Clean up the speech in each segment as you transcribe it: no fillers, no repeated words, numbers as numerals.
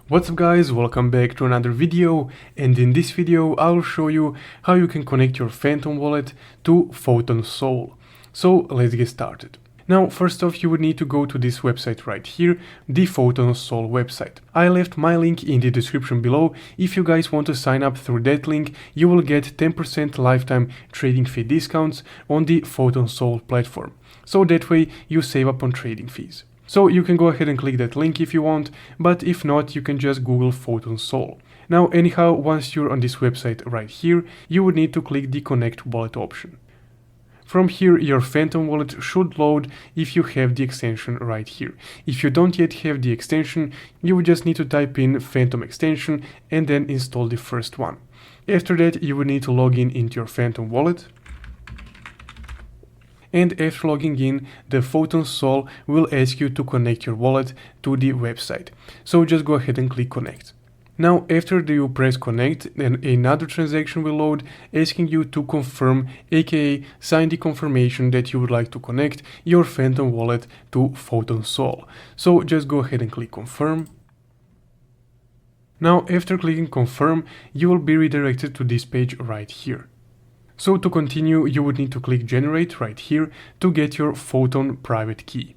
What's up guys, welcome back to another video, and in this video I'll show you how you can connect your Phantom wallet to Photon Soul. So let's get started. Now first off you would need to go to this website right here, the Photon Soul website. I left my link in the description below. If you guys want to sign up through that link, you will get 10% lifetime trading fee discounts on the Photon Soul platform. So that way you save up on trading fees. So you can go ahead and click that link if you want, but if not, you can just Google Photon Soul. Now anyhow, once you're on this website right here, you would need to click the Connect Wallet option. From here, your Phantom wallet should load if you have the extension right here. If you don't yet have the extension, you would just need to type in Phantom extension and then install the first one. After that, you would need to log in into your Phantom wallet. And after logging in, the Photon Soul will ask you to connect your wallet to the website. So just go ahead and click connect. Now after you press connect, then another transaction will load asking you to confirm, aka sign the confirmation that you would like to connect your Phantom wallet to Photon Soul. So just go ahead and click confirm. Now after clicking confirm, you will be redirected to this page right here. So to continue, you would need to click generate right here to get your Photon private key.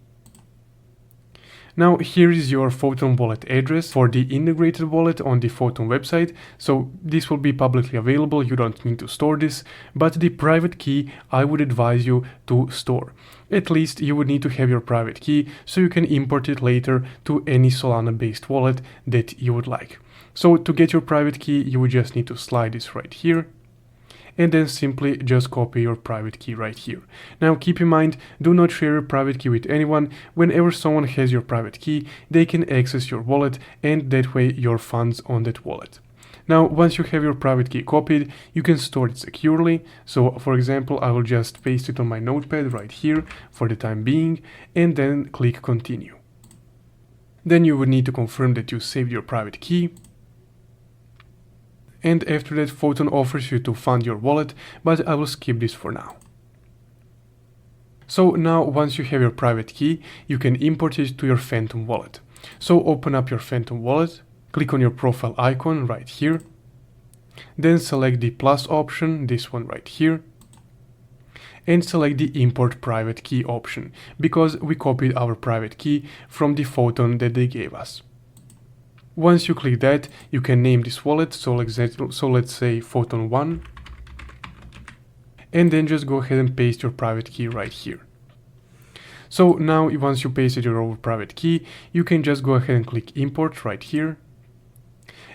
Now here is your Photon wallet address for the integrated wallet on the Photon website. So this will be publicly available, you don't need to store this, but the private key I would advise you to store. At least you would need to have your private key so you can import it later to any Solana based wallet that you would like. So to get your private key, you would just need to slide this right here, and then simply just copy your private key right here. Now keep in mind, do not share your private key with anyone. Whenever someone has your private key, they can access your wallet and that way your funds on that wallet. Now once you have your private key copied, you can store it securely. So for example, I will just paste it on my notepad right here for the time being and then click continue. Then you would need to confirm that you saved your private key. And after that, Photon offers you to fund your wallet, but I will skip this for now. So now once you have your private key, you can import it to your Phantom wallet. So open up your Phantom wallet, click on your profile icon right here, then select the plus option, this one right here, and select the import private key option, because we copied our private key from the Photon that they gave us. Once you click that, you can name this wallet, so let's say Photon 1, and then just go ahead and paste your private key right here. So now once you pasted your private key, you can just go ahead and click import right here,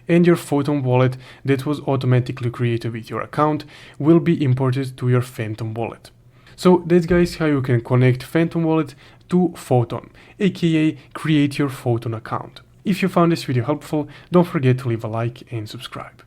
and your Photon wallet that was automatically created with your account will be imported to your Phantom wallet. So that's guys how you can connect Phantom wallet to Photon, aka create your Photon account. If you found this video helpful, don't forget to leave a like and subscribe.